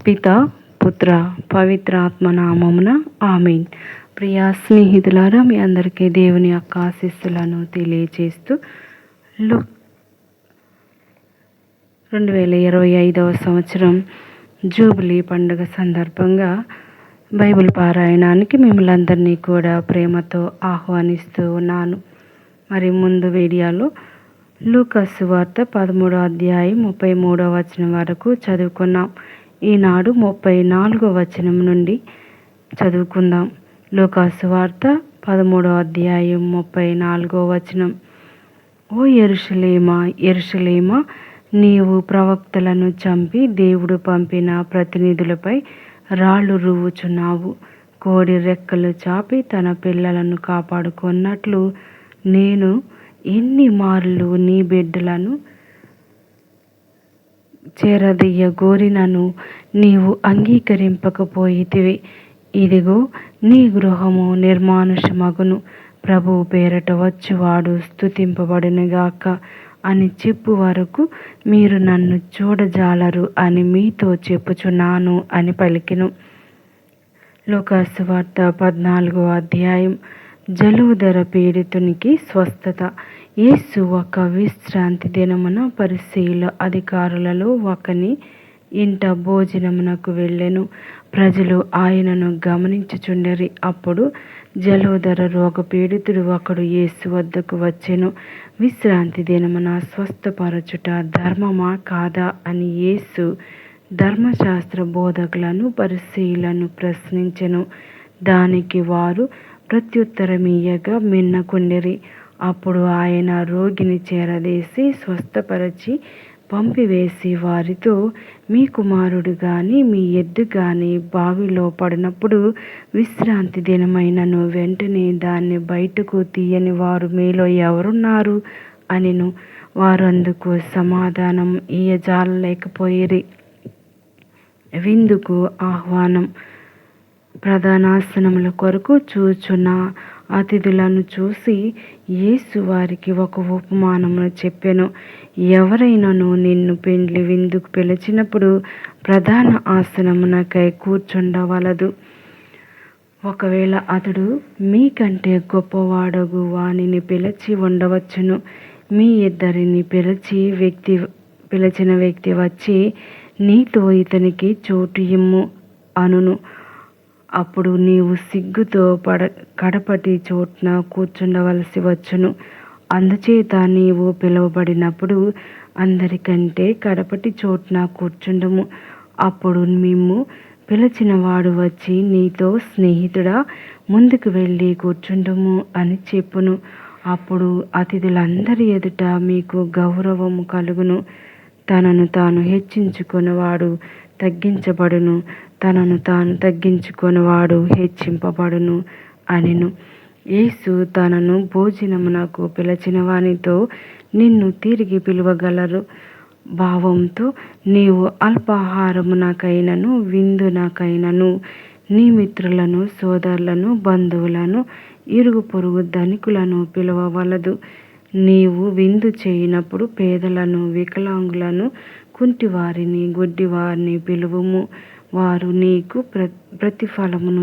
పిత పుత్ర పవిత్ర ఆత్మనామమున ఆమేన్. ప్రియా స్నేహితులారా, మీ అందరికీ దేవుని యొక్క ఆశీస్సులను తెలియజేస్తూ 2025వ సంవత్సరం జూబిలీ పండుగ సందర్భంగా బైబిల్ పారాయణానికి మిమ్మల్ని అందరినీ కూడా ప్రేమతో ఆహ్వానిస్తూ ఉన్నాను. మరి ముందు వీడియోలో లూకా సువార్త 13వ అధ్యాయం 33వ వచనం వరకు చదువుకున్నాం. ఈనాడు 34వ వచనం నుండి చదువుకుందాం. లూకా సువార్త 13వ అధ్యాయం 34వ వచనం. ఓ యెరూషలేమా, యెరూషలేమా, నీవు ప్రవక్తలను చంపి దేవుడు పంపిన ప్రతినిధులపై రాళ్ళు రువ్వుచున్నావు. కోడి రెక్కలు చాపి తన పిల్లలను కాపాడుకున్నట్లు నేను ఎన్ని మార్లు నీ బిడ్డలను చేరదీయగోరినను నీవు అంగీకరింపకపోయితివి. ఇదిగో నీ గృహము నిర్మానుషమగును, ప్రభువు పేరట వచ్చువాడు స్తుతింపబడునుగాక అని చెప్పు వరకు మీరు నన్ను చూడజాలరు అని మీతో చెప్పుచున్నాను అని పలికెను. లూకా సువార్త 14వ అధ్యాయం. జలుబుధర పీడితునికి స్వస్థత. యేసు ఒక విశ్రాంతి దినమున పరిసయ్యుల అధికారులలో ఒకని ఇంట భోజనమునకు వెళ్ళెను. ప్రజలు ఆయనను గమనించుచుండిరి. అప్పుడు జలుబుధర రోగపీడితుడు ఒకడు యేసు వద్దకు వచ్చెను. విశ్రాంతి దినమున స్వస్థపరచుట ధర్మమా కాదా అని యేసు ధర్మశాస్త్ర బోధకులను పరిసయ్యులను ప్రశ్నించెను. దానికి వారు ప్రత్యుత్తరమియ్యగా మిన్నకుండిరి. అప్పుడు ఆయన రోగిని చేరదీసి స్వస్థపరచి పంపివేసి వారితో, మీ కుమారుడు గాని మీ ఎద్దు గాని బావిలో పడినప్పుడు విశ్రాంతి దినమైనను వెంటనే దాన్ని బయటకు తీయని వారు మీలో ఎవరున్నారు అనెను. వారు అందుకు సమాధానం ఇయ్యజాలలేకపోయిరి. విందుకు ఆహ్వానం. ప్రధానాసనముల కొరకు చూచున్న అతిథులను చూసి యేసు వారికి ఒక ఉపమానమును చెప్పెను. ఎవరైనాను నిన్ను పెండ్లి విందుకు పిలిచినప్పుడు ప్రధాన ఆసనమునకై కూర్చుండవలదు. ఒకవేళ అతడు మీకంటే గొప్పవాడగు వానిని పిలిచి ఉండవచ్చును. మీ ఇద్దరిని పిలిచిన వ్యక్తి వచ్చి నీతో ఇతనికి చోటు ఇమ్ము అనును. అప్పుడు నీవు సిగ్గుతో కడపటి చోట్న కూర్చుండవలసి వచ్చును. అందుచేత నీవు పిలువబడినప్పుడు అందరికంటే కడపటి చోట్న కూర్చుండము. అప్పుడు మిమ్ము పిలిచిన వాడు వచ్చి నీతో, స్నేహితుడా, ముందుకు వెళ్ళి కూర్చుండము అని చెప్పును. అప్పుడు అతిథులందరి ఎదుట మీకు గౌరవము కలుగును. తనను తాను హెచ్చించుకునేవాడు తగ్గించబడును, తనను తాను తగ్గించుకునేవాడు హెచ్చింపబడును అనెను. యేసు తనను భోజనమునకు పిలిచిన వానితో, నిన్ను తిరిగి పిలువగలరు భావంతో నీవు అల్పాహారమునకైనను విందునకైనను నీ మిత్రులను, సోదరులను, బంధువులను, ఇరుగు పొరుగు ధనికులను పిలువవలదు. నీవు విందు చేయనప్పుడు పేదలను, వికలాంగులను, కుంటివారిని, గుడ్డివారిని పిలువుము. వారు నీకు ప్రతిఫలమును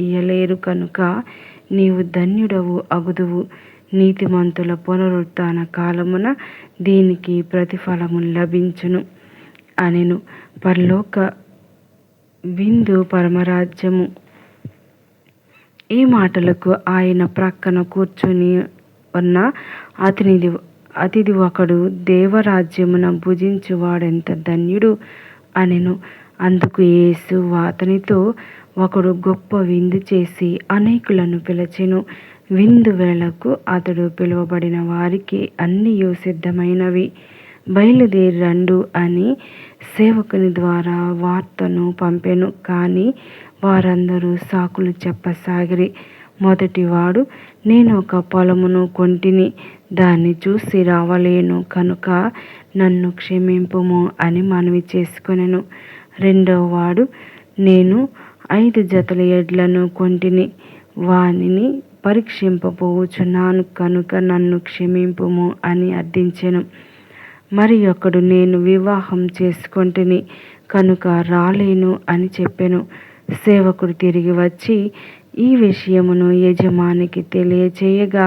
ఇయ్యలేరు కనుక నీవు ధన్యుడవు అగుదువు. నీతిమంతుల పునరుత్థాన కాలమున దీనికి ప్రతిఫలము లభించును అనెను. పరలోక విందు పరమరాజ్యము. ఈ మాటలకు ఆయన ప్రక్కన కూర్చుని ఉన్న అతిథి ఒకడు, దేవరాజ్యమున భుజించువాడెంత ధన్యుడు అనెను. అందుకు యేసు అతనితో, ఒకడు గొప్ప విందు చేసి అనేకులను పిలిచెను. విందు వేళకు అతడు పిలువబడిన వారికి అన్నియు సిద్ధమైనవి. బయలుదేరి రండు అని సేవకుని ద్వారా వార్తను పంపెను. కానీ వారందరూ సాకులు చెప్పసాగిరి. మొదటివాడు, నేను ఒక పొలమును కొంటిని, దాన్ని చూసి రావలేను కనుక నన్ను క్షమింపుము అని మనవి చేసుకొనెను. రెండవవాడు, నేను 5 జతల ఎడ్లను కొంటిని, వానిని పరీక్షింపబోచున్నాను కనుక నన్ను క్షమింపుము అని అర్థించెను. మరి ఒకడు, నేను వివాహం చేసుకొంటిని, కనుక రాలేను అని చెప్పెను. సేవకుడు తిరిగి వచ్చి ఈ విషయమును యజమానికి తెలియచేయగా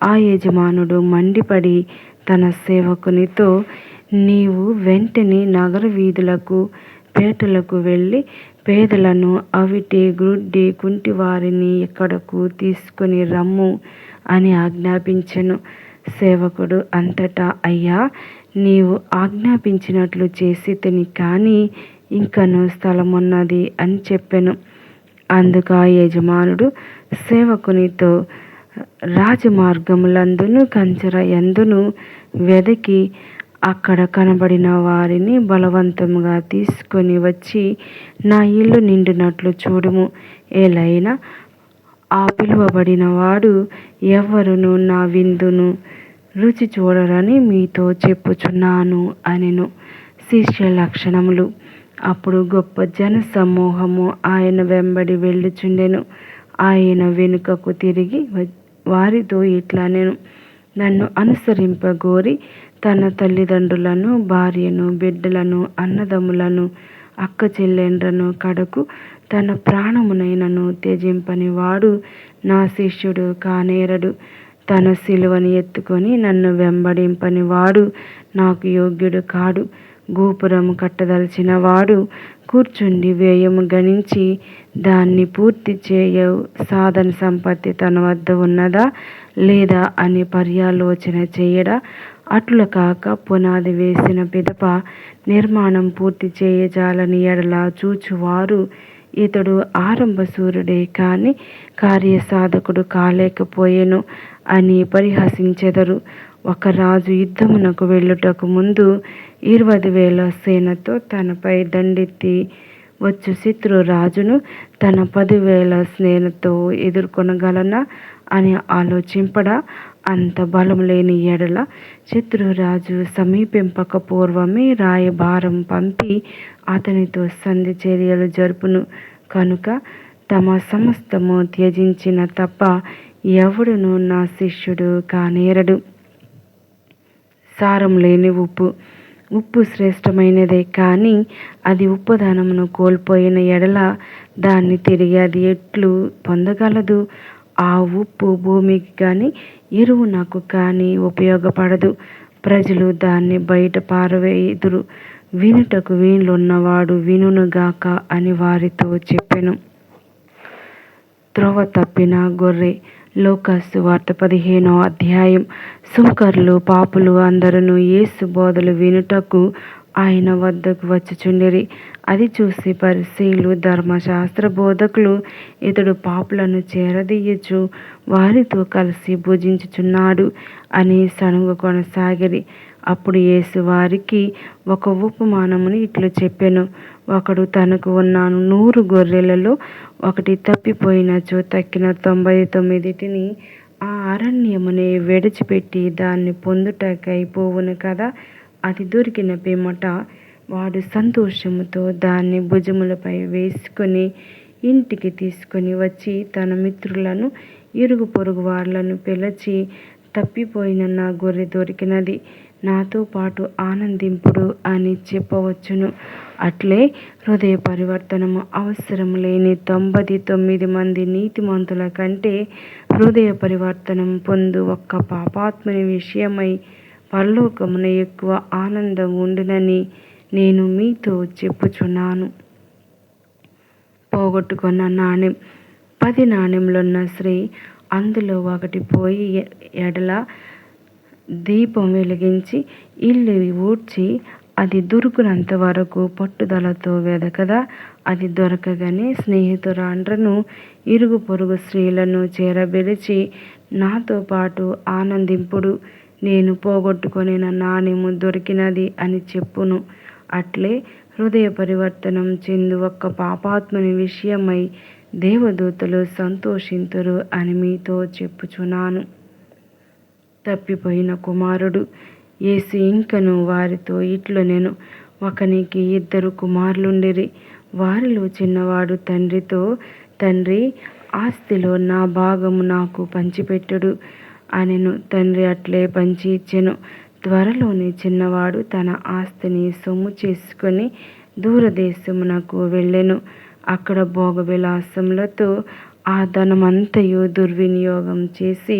ఆ యజమానుడు మండిపడి తన సేవకునితో, నీవు వెంటనే నగర వీధులకు పేటలకు వెళ్ళి పేదలను, అవిటి, గ్రుడ్డి, కుంటివారిని ఇక్కడకు తీసుకొని రమ్ము అని ఆజ్ఞాపించెను. సేవకుడు అంతటా, అయ్యా, నీవు ఆజ్ఞాపించినట్లు చేసితిని, కానీ ఇంకను స్థలమున్నది అని చెప్పెను. అందుకు ఆ యజమానుడు సేవకునితో, రాజమార్గములందును కంచెర యందును వెదకి అక్కడ కనబడిన వారిని బలవంతముగా తీసుకొని వచ్చి నా ఇల్లు నిండినట్లు చూడుము. ఏలైనా ఆ పిలువబడిన వాడు ఎవ్వరును నా విందును రుచి చూడరని మీతో చెప్పుచున్నాను అనెను. శిష్య లక్షణములు. అప్పుడు గొప్ప జన సమూహము ఆయన వెంబడి వెళ్ళుచుండెను. ఆయన వెనుకకు తిరిగి వారితో ఇట్లనెను, నన్ను అనుసరింపగోరి తన తల్లిదండ్రులను, భార్యను, బిడ్డలను, అన్నదమ్ములను, అక్క చెల్లెండ్రను, కడకు తన ప్రాణమునైనను త్యజింపని వాడు నా శిష్యుడు కానేరడు. తన సిలువను ఎత్తుకొని నన్ను వెంబడింపని వాడు నాకు యోగ్యుడు కాడు. గోపురము కట్టదలిచిన వాడు కూర్చుండి వ్యయము గణించి దాన్ని పూర్తి చేయ సాధన సంపత్తి తన వద్ద ఉన్నదా లేదా అని పర్యాలోచన చేయడా? అట్లు కాక పునాది వేసిన పిదప నిర్మాణం పూర్తి చేయజాలని ఎడల చూచువారు, ఇతడు ఆరంభ సూర్యుడే కాని కార్యసాధకుడు కాలేకపోయెను అని పరిహసించెదరు. ఒక రాజు యుద్ధమునకు వెళ్ళుటకు ముందు 20,000 సేనతో తనపై దండెత్తి వచ్చు శత్రు రాజును తన 10,000 సేనతో ఎదుర్కొనగలనా అని ఆలోచింపడా? అంత బలం లేని ఎడల శత్రురాజు సమీపింపక పూర్వమే రాయబారం పంపి అతనితో సంధి చర్యలు జరుపును. కనుక తమ సమస్తము త్యజించిన తప్ప ఎవడును నా శిష్యుడు కానేరడు. సారం లేని ఉప్పు. ఉప్పు శ్రేష్టమైనదే, కానీ అది ఉప్పుదనమును కోల్పోయిన ఎడల దాన్ని తిరిగి అది ఎట్లు పొందగలదు? ఆ ఉప్పు భూమికి కానీ ఎరువునకు కానీ ఉపయోగపడదు. ప్రజలు దాన్ని బయట పారవేయుదురు. వినుటకు వీలున్నవాడు వినుగాక అని వారితో చెప్పెను. త్రోవ తప్పిన గొర్రె. లూకాసు వార్త 15వ అధ్యాయం. సుంకర్లు, పాపులు అందరూ యేసు బోధలు వినుటకు ఆయన వద్దకు వచ్చుచుండిరి. అది చూసి పరిసయ్యులు, ధర్మశాస్త్ర బోధకులు, ఇతడు పాపులను చేరదీయుచు వారితో కలిసి భుజించుచున్నాడు అని సణుగుకొనసాగిరి. అప్పుడు యేసు వారికి ఒక ఉపమానమును ఇట్లు చెప్పెను. ఒకడు తనకు ఉన్న 100 గొర్రెలలో ఒకటి తప్పిపోయినచో తక్కిన 99 ఆ అరణ్యమునే విడిచిపెట్టి దాన్ని పొందుటకై పోవును కదా. అది దొరికిన పిమ్మట వాడు సంతోషముతో దాన్ని భుజములపై వేసుకొని ఇంటికి తీసుకొని వచ్చి తన మిత్రులను, ఇరుగు పొరుగు వాళ్ళను పిలిచి, తప్పిపోయిన నా గొర్రె దొరికినది, నాతో పాటు ఆనందింపుడు అని చెప్పవచ్చును. అట్లే హృదయ పరివర్తనము అవసరం లేని 99 మంది నీతిమంతుల కంటే హృదయ పరివర్తనం పొందు ఒక్క పాపాత్ముని విషయమై పరలోకమున ఎక్కువ ఆనందం ఉండునని నేను మీతో చెప్పుచున్నాను. పోగొట్టుకున్న నాణెం. 10 నాణెములున్న స్త్రీ అందులో ఒకటి పోయి ఎడల దీపం వెలిగించి ఇల్లు ఊడ్చి అది దొరుకునంత వరకు పట్టుదలతో వెదకదా. అది దొరకగానే స్నేహితురాండ్రను, ఇరుగు పొరుగు స్త్రీలను చేరబెలిచి, నాతో పాటు ఆనందింపుడు, నేను పోగొట్టుకొనిన నాణెము దొరికినది అని చెప్పును. అట్లే హృదయ పరివర్తనం చెందు ఒక్క పాపాత్ముని విషయమై దేవదూతలు సంతోషింతురు అని మీతో చెప్పుచున్నాను. తప్పిపోయిన కుమారుడు. యేసు ఇంకను వారితో ఇట్లనెను, ఒకనికి 2 కుమారులుండిరి. వారిలో చిన్నవాడు తండ్రితో, తండ్రి, ఆస్తిలో నా భాగము నాకు పంచిపెట్టుడు అనెను. తండ్రి అట్లే పంచి ఇచ్చెను. త్వరలోనే చిన్నవాడు తన ఆస్తిని సొమ్ము చేసుకొని దూరదేశమునకు వెళ్ళెను. అక్కడ భోగవిలాసములతో ఆ ధనమంతయు దుర్వినియోగం చేసి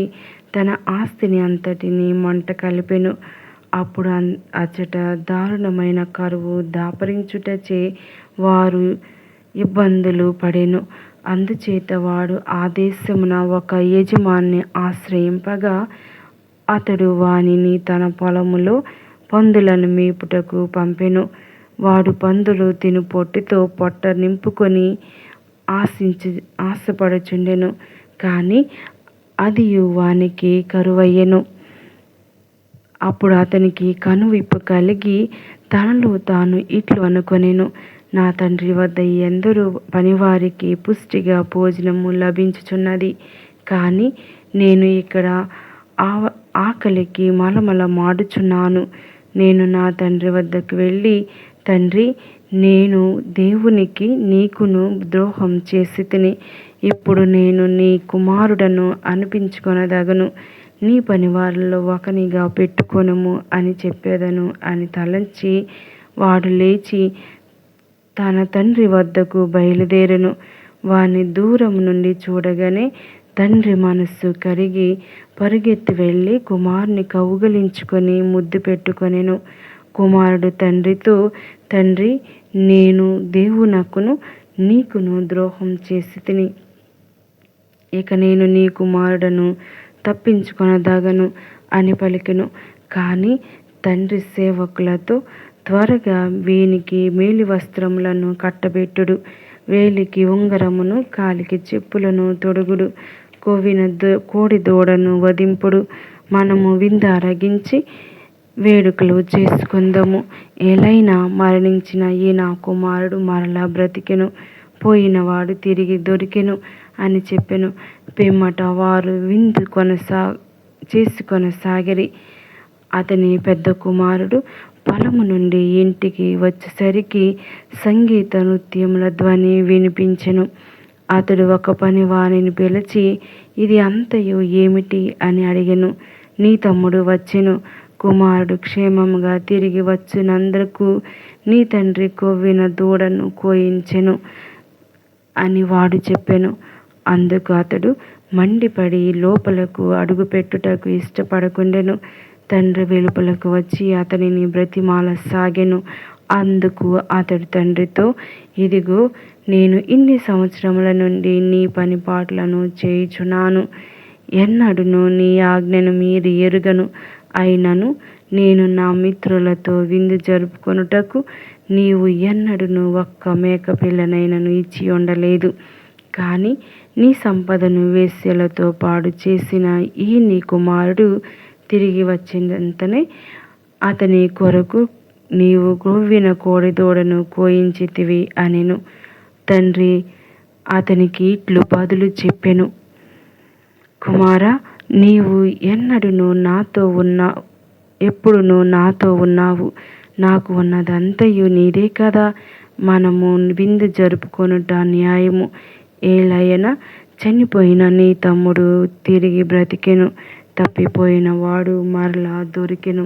తన ఆస్తిని అంతటిని మంట కలిపెను. అప్పుడు అచ్చట దారుణమైన కరువు దాపరించుటచే వారు ఇబ్బందులు పడెను. అందుచేత వాడు ఆ దేశమున ఒక యజమాని ఆశ్రయింపగా అతడు వానిని తన పొలములో పందులను మేపుటకు పంపెను. వాడు పందులు తిను పొట్టితో పొట్ట నింపుకొని ఆశపడుచుండెను. కానీ అది వానికి కరువయ్యెను. అప్పుడు అతనికి కనువిప్పు కలిగి తనలో తాను ఇట్లు అనుకొనెను, నా తండ్రి వద్ద ఎందరో పనివారికి పుష్టిగా భోజనము లభించుచున్నది, కానీ నేను ఇక్కడ ఆకలికి మలమల మాడుచున్నాను. నేను నా తండ్రి వద్దకు వెళ్ళి, తండ్రి, నేను దేవునికి నీకును ద్రోహం చేసి తిని, ఇప్పుడు నేను నీ కుమారుడను అనిపించుకొనదగను. నీ పనివారిలో ఒకనిగా పెట్టుకొనుము అని చెప్పేదను అని తలంచి వాడు లేచి తన తండ్రి వద్దకు బయలుదేరెను. వాని దూరం నుండి చూడగానే తండ్రి మనస్సు కరిగి పరుగెత్తి వెళ్ళి కుమారుని కౌగలించుకొని ముద్దు పెట్టుకొనెను. కుమారుడు తండ్రితో, తండ్రి, నేను దేవునకును నీకును ద్రోహం చేసి తిని, ఇక నేను నీ కుమారుడను తప్పించుకొనదగను అని పలికెను. కానీ తండ్రి సేవకులతో, త్వరగా వీనికి మేలి వస్త్రములను కట్టబెట్టుడు, వేలికి ఉంగరమును, కాలికి చెప్పులను తొడుగుడు, కొవ్విన కోడి దూడను వధింపుడు, మనము విందారగించి వేడుకలు చేసుకుందాము. ఏలైనా మరణించిన ఈ నా కుమారుడు మరలా బ్రతికెను, పోయినవాడు తిరిగి దొరికెను అని చెప్పెను. పిమ్మట వారు విందు చేసుకొనసాగిరి. అతని పెద్ద కుమారుడు పొలము నుండి ఇంటికి వచ్చేసరికి సంగీత నృత్యముల ధ్వని వినిపించెను. అతడు ఒక పనివానిని పిలిచి, ఇది అంతయు ఏమిటి అని అడిగెను. నీ తమ్ముడు వచ్చెను, కుమారుడు క్షేమముగా తిరిగి వచ్చినందుకు నీ తండ్రి కొవ్విన దూడను కోయించెను అని వాడు చెప్పెను. అందుకు అతడు మండిపడి లోపలకు అడుగుపెట్టుటకు ఇష్టపడకుండెను. తండ్రి వెలుపలకు వచ్చి అతనిని బ్రతిమాల సాగెను. అందుకు అతడు తండ్రితో, ఇదిగో, నేను ఇన్ని సంవత్సరముల నుండి నీ పనిపాట్లను చేయుచున్నాను, ఎన్నడూను నీ ఆజ్ఞను మీరి ఎరుగను. అయినను నేను నా మిత్రులతో విందు జరుపుకొనుటకు నీవు ఎన్నడూను ఒక్క మేకపిల్లనైనను ఇచ్చి ఉండలేదు. కానీ నీ సంపదను వేశ్యలతో పాడు చేసిన ఈ నీ కుమారుడు తిరిగి వచ్చినంతనే అతని కొరకు నీవు కొవ్విన కోడి దూడను కోయించితివి అనెను. తండ్రి అతనికి ఇట్లు బదులు చెప్పెను, కుమారా, నీవు ఎప్పుడును నాతో ఉన్నావు, నాకు ఉన్నదంతయు నీదే కదా. మనము విందు జరుపుకొనుట న్యాయము. ఏలయన చనిపోయిన నీ తమ్ముడు తిరిగి బ్రతికెను, తప్పిపోయిన వాడు మరలా దొరికెను.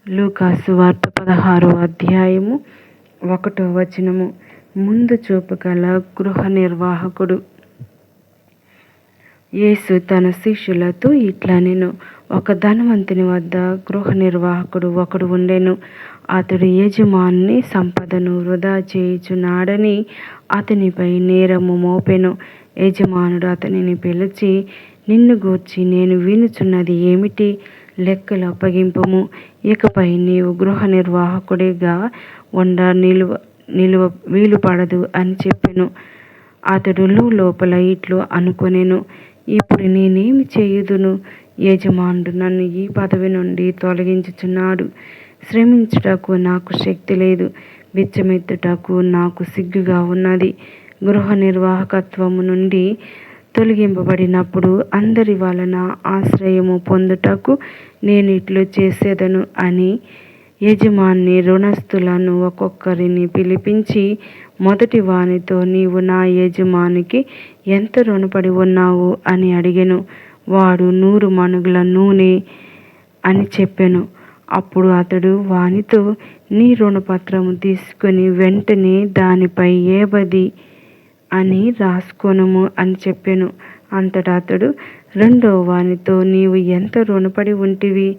లూకాసు వార్త 16వ అధ్యాయము 1వ వచనము. ముందు చూపు గల గృహ నిర్వాహకుడు. యేసు తన శిష్యులతో ఇట్లనెను, ఒక ధనవంతుని వద్ద గృహ నిర్వాహకుడు ఒకడు ఉండెను. అతడు యజమాని సంపదను వృధా చేయుచున్నాడని అతనిపై నేరము మోపెను. యజమానుడు అతనిని పిలిచి, నిన్ను గూర్చి నేను వినుచున్నది ఏమిటి? లెక్కలు అప్పగింపుము. ఇకపై నీవు గృహ నిర్వాహకుడిగా వీలుపడదు అని చెప్పెను. అతడు లోపల ఇట్లు అనుకొనెను, ఇప్పుడు నేనేమి చేయుదును? యజమానుడు నన్ను ఈ పదవి నుండి తొలగించుచున్నాడు. శ్రమించుటకు నాకు శక్తి లేదు, బిచ్చమెత్తుటకు నాకు సిగ్గుగా ఉన్నది. గృహ నిర్వాహకత్వము నుండి తొలగింపబడినప్పుడు అందరి వలన ఆశ్రయము పొందుటకు నేను ఇట్లు చేసేదను అని యజమాని రుణస్థులను ఒక్కొక్కరిని పిలిపించి, మొదటి వానితో, నీవు నా యజమానికి ఎంత రుణపడి ఉన్నావు అని అడిగెను. వాడు 100 మణుగుల నూనె అని చెప్పెను. అప్పుడు అతడు వానితో, నీ రుణపత్రము తీసుకొని వెంటనే దానిపై ఏబది అని రాసుకొనుము అని చెప్పెను. అంతటా అతడు రెండవ వానితో, నీవు ఎంత రుణపడి ఉంటివి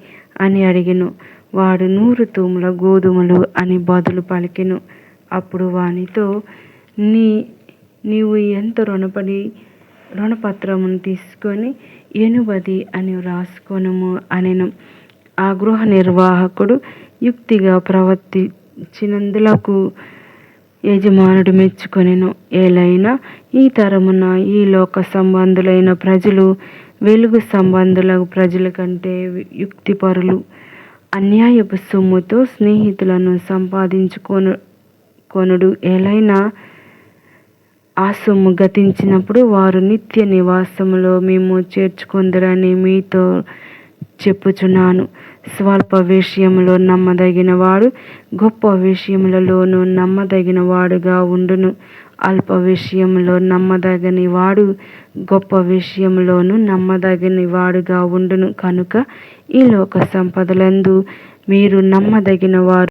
అని అడిగెను. వాడు 100 తూముల గోధుమలు అని బదులు పలికెను. అప్పుడు వానితో, నీవు ఎంత రుణపత్రమును తీసుకొని 80 అని రాసుకొనుము అనెను. ఆ గృహ నిర్వాహకుడు యుక్తిగా ప్రవర్తించినందులకు యజమానుడు మెచ్చుకొనెను. ఏలైనా ఈ తరమున ఈ లోక సంబంధులైన ప్రజలు వెలుగు సంబంధులకు ప్రజల కంటే యుక్తిపరులు. అన్యాయపు సొమ్ముతో స్నేహితులను సంపాదించుకొనుడు ఏలైనా ఆ సొమ్ము గతించినప్పుడు వారు నిత్య నివాసములో మేము చేర్చుకొందురని మీతో చెప్పుచున్నాను. స్వల్ప విషయంలో నమ్మదగిన వాడు గొప్ప విషయములలోనూ నమ్మదగిన వాడుగా ఉండును. అల్ప విషయంలో నమ్మదగని వాడు గొప్ప విషయంలోనూ నమ్మదగని వాడుగా ఉండును. కనుక ఈ లోక సంపదలందు మీరు నమ్మదగిన వారు